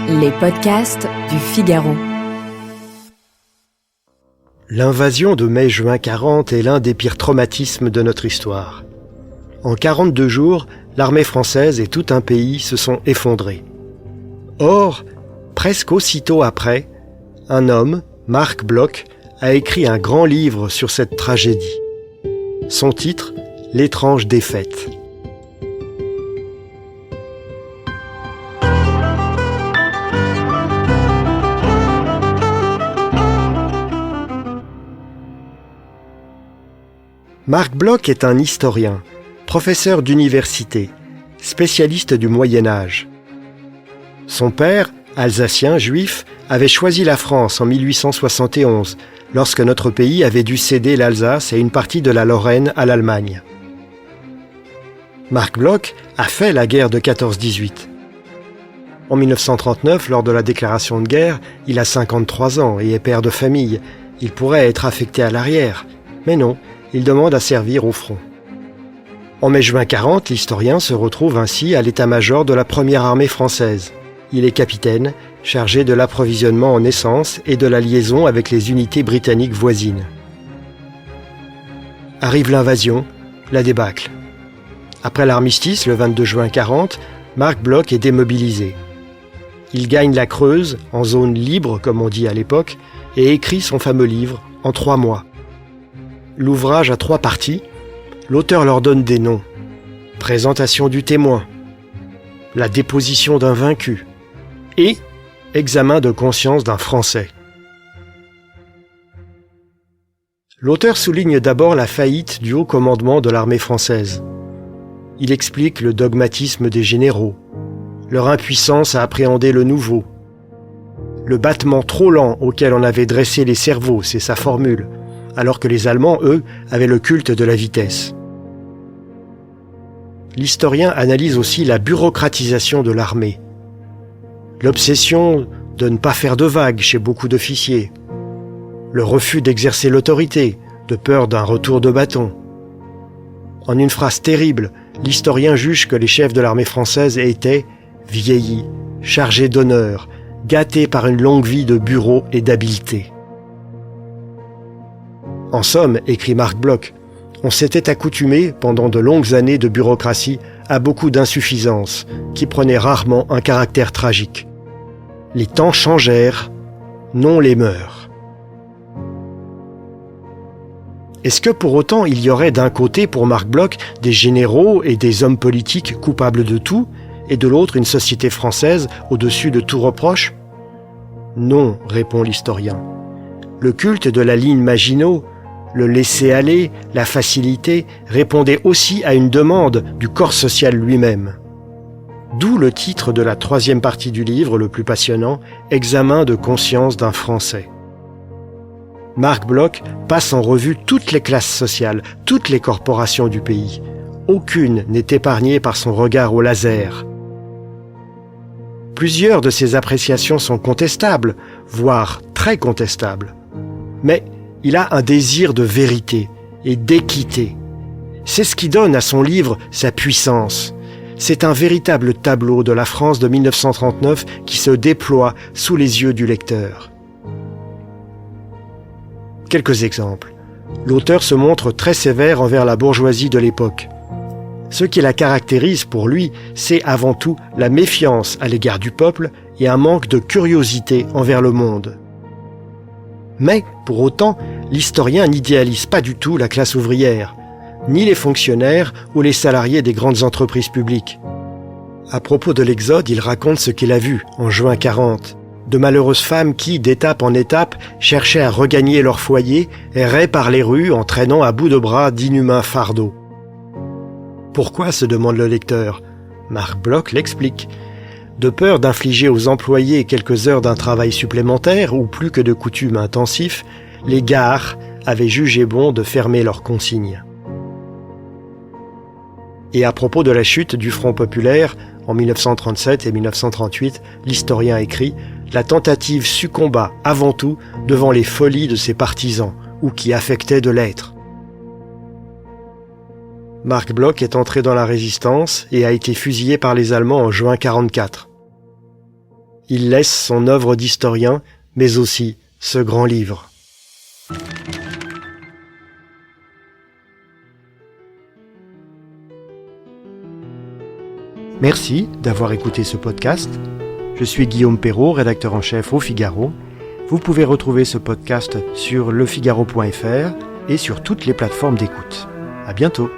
Les podcasts du Figaro. L'invasion de mai-juin 40 est l'un des pires traumatismes de notre histoire. En 42 jours, l'armée française et tout un pays se sont effondrés. Or, presque aussitôt après, un homme, Marc Bloch, a écrit un grand livre sur cette tragédie. Son titre, L'étrange défaite. Marc Bloch est un historien, professeur d'université, spécialiste du Moyen-Âge. Son père, alsacien juif, avait choisi la France en 1871, lorsque notre pays avait dû céder l'Alsace et une partie de la Lorraine à l'Allemagne. Marc Bloch a fait la guerre de 14-18. En 1939, lors de la déclaration de guerre, il a 53 ans et est père de famille. Il pourrait être affecté à l'arrière, mais non. Il demande à servir au front. En mai-juin 40, l'historien se retrouve ainsi à l'état-major de la première armée française. Il est capitaine, chargé de l'approvisionnement en essence et de la liaison avec les unités britanniques voisines. Arrive l'invasion, la débâcle. Après l'armistice, le 22 juin 40, Marc Bloch est démobilisé. Il gagne la Creuse, en zone libre comme on dit à l'époque, et écrit son fameux livre en 3 mois. L'ouvrage a 3 parties. L'auteur leur donne des noms. Présentation du témoin. La déposition d'un vaincu. Et examen de conscience d'un Français. L'auteur souligne d'abord la faillite du haut commandement de l'armée française. Il explique le dogmatisme des généraux, leur impuissance à appréhender le nouveau, le battement trop lent auquel on avait dressé les cerveaux, c'est sa formule, alors que les Allemands, eux, avaient le culte de la vitesse. L'historien analyse aussi la bureaucratisation de l'armée, l'obsession de ne pas faire de vagues chez beaucoup d'officiers, le refus d'exercer l'autorité, de peur d'un retour de bâton. En une phrase terrible, l'historien juge que les chefs de l'armée française étaient vieillis, chargés d'honneur, gâtés par une longue vie de bureau et d'habileté. En somme, écrit Marc Bloch, on s'était accoutumé, pendant de longues années de bureaucratie, à beaucoup d'insuffisances, qui prenaient rarement un caractère tragique. Les temps changèrent, non les mœurs. Est-ce que pour autant il y aurait d'un côté pour Marc Bloch des généraux et des hommes politiques coupables de tout, et de l'autre une société française au-dessus de tout reproche ? Non, répond l'historien. Le culte de la ligne Maginot, le laisser-aller, la facilité, répondait aussi à une demande du corps social lui-même. D'où le titre de la 3e partie du livre, le plus passionnant, Examen de conscience d'un Français. Marc Bloch passe en revue toutes les classes sociales, toutes les corporations du pays. Aucune n'est épargnée par son regard au laser. Plusieurs de ses appréciations sont contestables, voire très contestables. Mais il a un désir de vérité et d'équité. C'est ce qui donne à son livre sa puissance. C'est un véritable tableau de la France de 1939 qui se déploie sous les yeux du lecteur. Quelques exemples. L'auteur se montre très sévère envers la bourgeoisie de l'époque. Ce qui la caractérise pour lui, c'est avant tout la méfiance à l'égard du peuple et un manque de curiosité envers le monde. Mais, pour autant, l'historien n'idéalise pas du tout la classe ouvrière, ni les fonctionnaires ou les salariés des grandes entreprises publiques. À propos de l'Exode, il raconte ce qu'il a vu en juin 40. De malheureuses femmes qui, d'étape en étape, cherchaient à regagner leur foyer, erraient par les rues en traînant à bout de bras d'inhumains fardeaux. Pourquoi, se demande le lecteur ? Marc Bloch l'explique. De peur d'infliger aux employés quelques heures d'un travail supplémentaire ou plus que de coutume intensif, les gares avaient jugé bon de fermer leurs consignes. Et à propos de la chute du Front populaire, en 1937 et 1938, l'historien écrit « La tentative succomba avant tout devant les folies de ses partisans, ou qui affectaient de l'être. » Marc Bloch est entré dans la résistance et a été fusillé par les Allemands en juin 1944. Il laisse son œuvre d'historien, mais aussi ce grand livre. Merci d'avoir écouté ce podcast. Je suis Guillaume Perrault, rédacteur en chef au Figaro. Vous pouvez retrouver ce podcast sur lefigaro.fr et sur toutes les plateformes d'écoute. À bientôt.